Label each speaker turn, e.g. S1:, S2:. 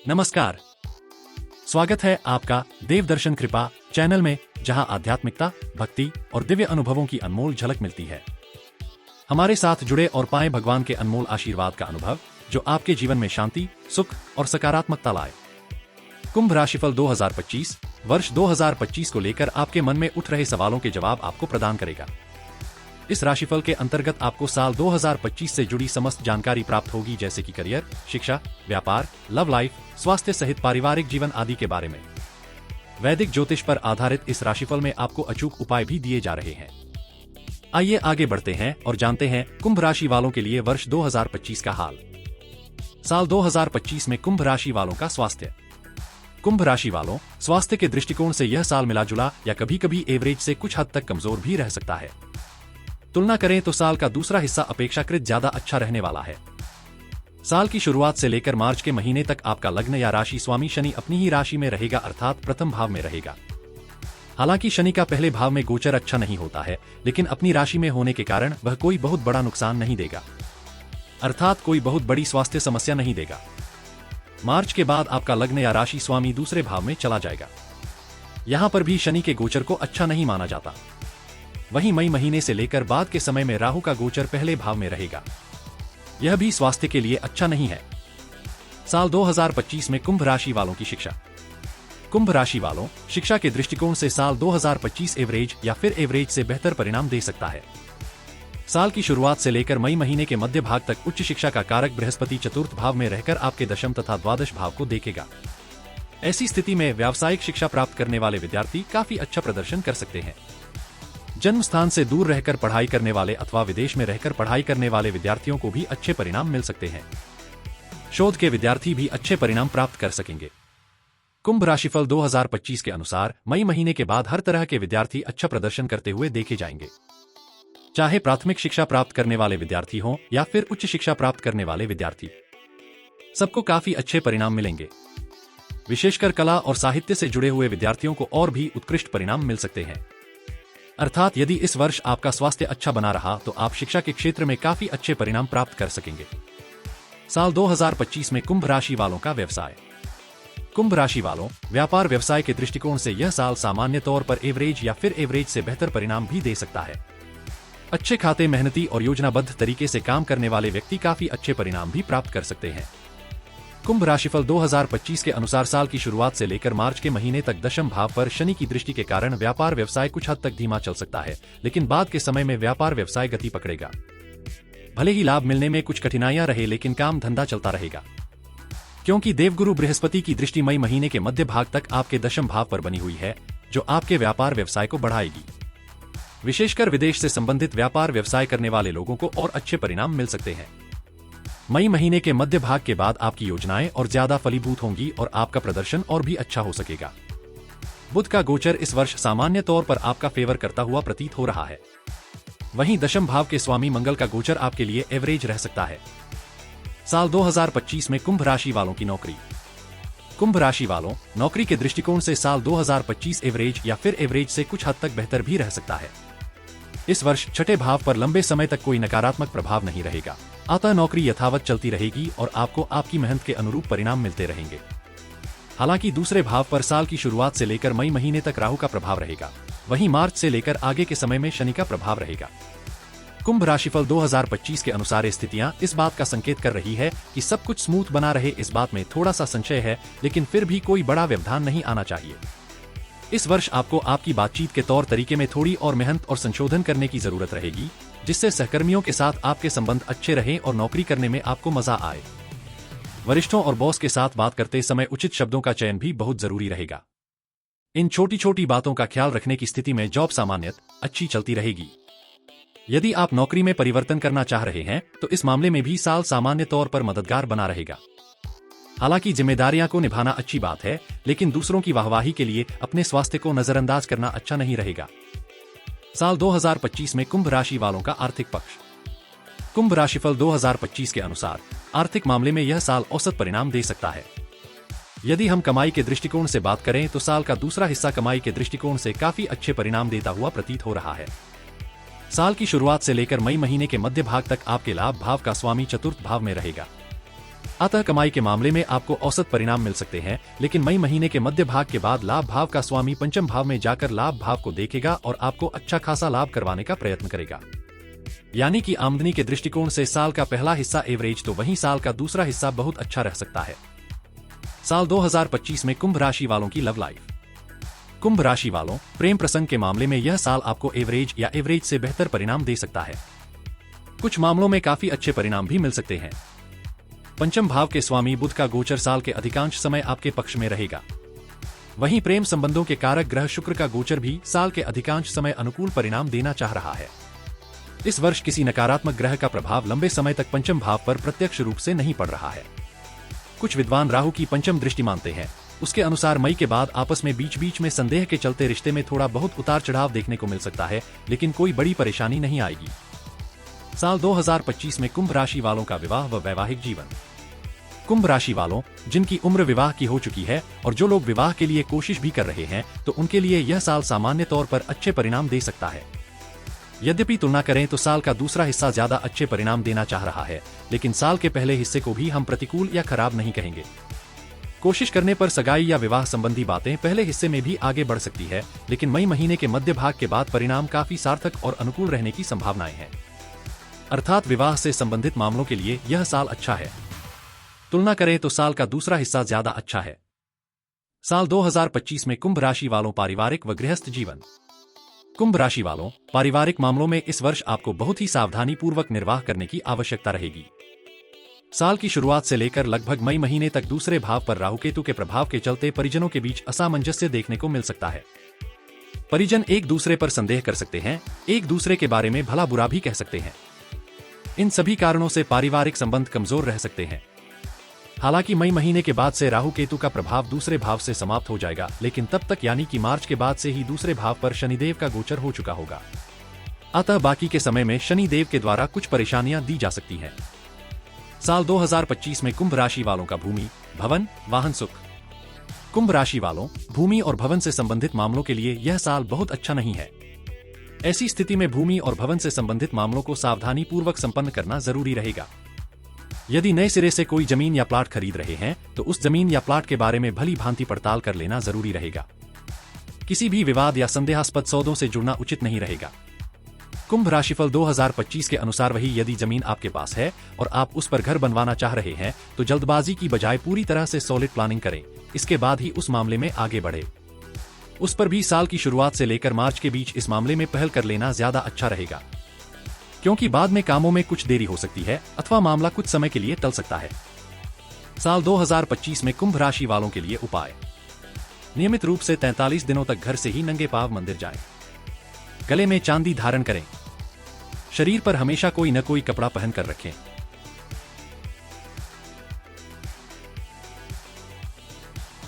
S1: नमस्कार। स्वागत है आपका देवदर्शन कृपा चैनल में, जहां आध्यात्मिकता, भक्ति और दिव्य अनुभवों की अनमोल झलक मिलती है। हमारे साथ जुड़े और पाएं भगवान के अनमोल आशीर्वाद का अनुभव, जो आपके जीवन में शांति, सुख और सकारात्मकता लाए। कुंभ राशिफल 2025 वर्ष 2025 को लेकर आपके मन में उठ रहे सवालों के जवाब आपको प्रदान करेगा। इस राशिफल के अंतर्गत आपको साल 2025 से जुड़ी समस्त जानकारी प्राप्त होगी, जैसे कि करियर, शिक्षा, व्यापार, लव लाइफ, स्वास्थ्य सहित पारिवारिक जीवन आदि के बारे में। वैदिक ज्योतिष पर आधारित इस राशिफल में आपको अचूक उपाय भी दिए जा रहे हैं। आइए आगे बढ़ते हैं और जानते हैं कुंभ राशि वालों के लिए वर्ष 2025 का हाल। साल 2025 में कुंभ राशि वालों का स्वास्थ्य। कुंभ राशि वालों, स्वास्थ्य के दृष्टिकोण से यह साल मिला जुला या कभी कभी एवरेज से कुछ हद तक कमजोर भी रह सकता है। तुलना करें तो साल का दूसरा हिस्सा अपेक्षाकृत ज्यादा अच्छा रहने वाला है। साल की शुरुआत से लेकर मार्च के महीने तक आपका लग्न या राशि स्वामी शनि अपनी ही राशि में रहेगा, अर्थात प्रथम भाव में रहेगा। हालांकि शनि का पहले भाव में गोचर अच्छा नहीं होता है, लेकिन अपनी राशि में होने के कारण वह कोई बहुत बड़ा नुकसान नहीं देगा, अर्थात कोई बहुत बड़ी स्वास्थ्य समस्या नहीं देगा। मार्च के बाद आपका लग्न या राशि स्वामी दूसरे भाव में चला जाएगा। यहां पर भी शनि के गोचर को अच्छा नहीं माना जाता। वहीं मई महीने से लेकर बाद के समय में राहु का गोचर पहले भाव में रहेगा। यह भी स्वास्थ्य के लिए अच्छा नहीं है। साल 2025 में कुंभ राशि वालों की शिक्षा। कुंभ राशि वालों, शिक्षा के दृष्टिकोण से साल 2025 एवरेज या फिर एवरेज से बेहतर परिणाम दे सकता है। साल की शुरुआत से लेकर मई महीने के मध्य भाग तक उच्च शिक्षा का कारक बृहस्पति चतुर्थ भाव में रहकर आपके दशम तथा द्वादश भाव को देखेगा। ऐसी स्थिति में व्यावसायिक शिक्षा प्राप्त करने वाले विद्यार्थी काफी अच्छा प्रदर्शन कर सकते हैं। जन्म स्थान से दूर रहकर पढ़ाई करने वाले अथवा विदेश में रहकर पढ़ाई करने वाले विद्यार्थियों को भी अच्छे परिणाम मिल सकते हैं। शोध के विद्यार्थी भी अच्छे परिणाम प्राप्त कर सकेंगे। कुंभ राशिफल 2025 के अनुसार मई महीने के बाद हर तरह के विद्यार्थी अच्छा प्रदर्शन करते हुए देखे जाएंगे। चाहे प्राथमिक शिक्षा प्राप्त करने वाले विद्यार्थी हों या फिर उच्च शिक्षा प्राप्त करने वाले विद्यार्थी, सबको काफी अच्छे परिणाम मिलेंगे। विशेषकर कला और साहित्य से जुड़े हुए विद्यार्थियों को और भी उत्कृष्ट परिणाम मिल सकते हैं। अर्थात यदि इस वर्ष आपका स्वास्थ्य अच्छा बना रहा तो आप शिक्षा के क्षेत्र में काफी अच्छे परिणाम प्राप्त कर सकेंगे। साल 2025 में कुंभ राशि वालों का व्यवसाय। कुंभ राशि वालों, व्यापार व्यवसाय के दृष्टिकोण से यह साल सामान्य तौर पर एवरेज या फिर एवरेज से बेहतर परिणाम भी दे सकता है। अच्छे खाते, मेहनती और योजनाबद्ध तरीके से काम करने वाले व्यक्ति काफी अच्छे परिणाम भी प्राप्त कर सकते हैं। कुंभ राशिफल 2025 के अनुसार साल की शुरुआत से लेकर मार्च के महीने तक दशम भाव पर शनि की दृष्टि के कारण व्यापार व्यवसाय कुछ हद तक धीमा चल सकता है, लेकिन बाद के समय में व्यापार व्यवसाय गति पकड़ेगा। भले ही लाभ मिलने में कुछ कठिनाइयां रहे, लेकिन काम धंधा चलता रहेगा, क्योंकि देवगुरु बृहस्पति की दृष्टि मई महीने के मध्य भाग तक आपके दशम भाव पर बनी हुई है, जो आपके व्यापार व्यवसाय को बढ़ाएगी। विशेषकर विदेश से संबंधित व्यापार व्यवसाय करने वाले लोगों को और अच्छे परिणाम मिल सकते हैं। मई महीने के मध्य भाग के बाद आपकी योजनाएं और ज्यादा फलीभूत होंगी और आपका प्रदर्शन और भी अच्छा हो सकेगा। बुध का गोचर इस वर्ष सामान्य तौर पर आपका फेवर करता हुआ प्रतीत हो रहा है। वहीं दशम भाव के स्वामी मंगल का गोचर आपके लिए एवरेज रह सकता है। साल 2025 में कुंभ राशि वालों की नौकरी। कुंभ राशि वालों, नौकरी के दृष्टिकोण से साल 2025 एवरेज या फिर एवरेज से कुछ हद तक बेहतर भी रह सकता है। इस वर्ष छठे भाव पर लंबे समय तक कोई नकारात्मक प्रभाव नहीं रहेगा, अतः नौकरी यथावत चलती रहेगी और आपको आपकी मेहनत के अनुरूप परिणाम मिलते रहेंगे। हालांकि दूसरे भाव पर साल की शुरुआत से लेकर मई महीने तक राहु का प्रभाव रहेगा, वहीं मार्च से लेकर आगे के समय में शनि का प्रभाव रहेगा। कुंभ राशिफल 2025 के अनुसार स्थितियां इस बात का संकेत कर रही है कि सब कुछ स्मूथ बना रहे, इस बात में थोड़ा सा संशय है, लेकिन फिर भी कोई बड़ा व्यवधान नहीं आना चाहिए। इस वर्ष आपको आपकी बातचीत के तौर तरीके में थोड़ी और मेहनत और संशोधन करने की जरूरत रहेगी, जिससे सहकर्मियों के साथ आपके संबंध अच्छे रहें और नौकरी करने में आपको मजा आए। वरिष्ठों और बॉस के साथ बात करते समय उचित शब्दों का चयन भी बहुत जरूरी रहेगा। इन छोटी छोटी बातों का ख्याल रखने की स्थिति में जॉब सामान्यतः अच्छी चलती रहेगी। यदि आप नौकरी में परिवर्तन करना चाह रहे हैं तो इस मामले में भी साल सामान्य तौर पर मददगार बना रहेगा। हालांकि जिम्मेदारियां को निभाना अच्छी बात है, लेकिन दूसरों की वाहवाही के लिए अपने स्वास्थ्य को नजरअंदाज करना अच्छा नहीं रहेगा। साल 2025 में कुंभ राशि वालों का आर्थिक पक्ष। कुंभ राशिफल 2025 के अनुसार आर्थिक मामले में यह साल औसत परिणाम दे सकता है। यदि हम कमाई के दृष्टिकोण से बात करें तो साल का दूसरा हिस्सा कमाई के दृष्टिकोण से काफी अच्छे परिणाम देता हुआ प्रतीत हो रहा है। साल की शुरुआत से लेकर मई महीने के मध्य भाग तक आपके लाभ भाव का स्वामी चतुर्थ भाव में रहेगा। अतः कमाई के मामले में आपको औसत परिणाम मिल सकते हैं, लेकिन मई महीने के मध्य भाग के बाद लाभ भाव का स्वामी पंचम भाव में जाकर लाभ भाव को देखेगा और आपको अच्छा खासा लाभ करवाने का प्रयत्न करेगा। यानी कि आमदनी के दृष्टिकोण से साल का पहला हिस्सा एवरेज तो वहीं साल का दूसरा हिस्सा बहुत अच्छा रह सकता है। साल 2025 में कुंभ राशि वालों की लव लाइफ। कुंभ राशि वालों, प्रेम प्रसंग के मामले में यह साल आपको एवरेज या एवरेज से बेहतर परिणाम दे सकता है। कुछ मामलों में काफी अच्छे परिणाम भी मिल सकते हैं। पंचम भाव के स्वामी बुध का गोचर साल के अधिकांश समय आपके पक्ष में रहेगा। वहीं प्रेम संबंधों के कारक ग्रह शुक्र का गोचर भी साल के अधिकांश समय अनुकूल परिणाम देना चाह रहा है। इस वर्ष किसी नकारात्मक ग्रह का प्रभाव लंबे समय तक पंचम भाव पर प्रत्यक्ष रूप से नहीं पड़ रहा है। कुछ विद्वान राहु की पंचम दृष्टि मानते हैं। उसके अनुसार मई के बाद आपस में बीच बीच में संदेह के चलते रिश्ते में थोड़ा बहुत उतार चढ़ाव देखने को मिल सकता है, लेकिन कोई बड़ी परेशानी नहीं आएगी। साल 2025 में कुंभ राशि वालों का विवाह व वैवाहिक जीवन। कुंभ राशि वालों, जिनकी उम्र विवाह की हो चुकी है और जो लोग विवाह के लिए कोशिश भी कर रहे हैं, तो उनके लिए यह साल सामान्य तौर पर अच्छे परिणाम दे सकता है। यद्यपि तुलना करें तो साल का दूसरा हिस्सा ज्यादा अच्छे परिणाम देना चाह रहा है, लेकिन साल के पहले हिस्से को भी हम प्रतिकूल या खराब नहीं कहेंगे। कोशिश करने पर सगाई या विवाह संबंधी बातें पहले हिस्से में भी आगे बढ़ सकती है, लेकिन मई महीने के मध्य भाग के बाद परिणाम काफी सार्थक और अनुकूल रहने की संभावनाएं हैं। अर्थात विवाह से संबंधित मामलों के लिए यह साल अच्छा है। तुलना करें तो साल का दूसरा हिस्सा ज्यादा अच्छा है। साल 2025 में कुंभ राशि वालों पारिवारिक व गृहस्थ जीवन। कुंभ राशि वालों, पारिवारिक मामलों में इस वर्ष आपको बहुत ही सावधानी पूर्वक निर्वाह करने की आवश्यकता रहेगी। साल की शुरुआत से लेकर लगभग मई महीने तक दूसरे भाव पर राहु केतु के प्रभाव के चलते परिजनों के बीच असामंजस्य देखने को मिल सकता है। परिजन एक दूसरे पर संदेह कर सकते हैं, एक दूसरे के बारे में भला बुरा भी कह सकते हैं। इन सभी कारणों से पारिवारिक संबंध कमजोर रह सकते हैं। हालांकि मई महीने के बाद से राहु केतु का प्रभाव दूसरे भाव से समाप्त हो जाएगा, लेकिन तब तक यानी कि मार्च के बाद से ही दूसरे भाव पर शनिदेव का गोचर हो चुका होगा। अतः बाकी के समय में शनिदेव के द्वारा कुछ परेशानियां दी जा सकती हैं। साल 2025 में कुंभ राशि वालों का भूमि, भवन, वाहन सुख। कुंभ राशि वालों, भूमि और भवन से संबंधित मामलों के लिए यह साल बहुत अच्छा नहीं है। ऐसी स्थिति में भूमि और भवन से संबंधित मामलों को सावधानी पूर्वक संपन्न करना जरूरी रहेगा। यदि नए सिरे से कोई जमीन या प्लाट खरीद रहे हैं, तो उस जमीन या प्लाट के बारे में भली भांति पड़ताल कर लेना जरूरी रहेगा। किसी भी विवाद या संदेहास्पद सौदों से जुड़ना उचित नहीं रहेगा। कुंभ राशिफल 2025 के अनुसार वही यदि जमीन आपके पास है और आप उस पर घर बनवाना चाह रहे हैं, तो जल्दबाजी की बजाय पूरी तरह से सॉलिड प्लानिंग करें, इसके बाद ही उस मामले में आगे बढ़े। उस पर भी साल की शुरुआत से लेकर मार्च के बीच इस मामले में पहल कर लेना ज्यादा अच्छा रहेगा, क्योंकि बाद में कामों में कुछ देरी हो सकती है अथवा मामला कुछ समय के लिए टल सकता है। साल 2025 में कुंभ राशि वालों के लिए उपाय। नियमित रूप से 43 दिनों तक घर से ही नंगे पांव मंदिर जाएं। गले में चांदी धारण करें। शरीर पर हमेशा कोई न कोई कपड़ा पहन कर रखें।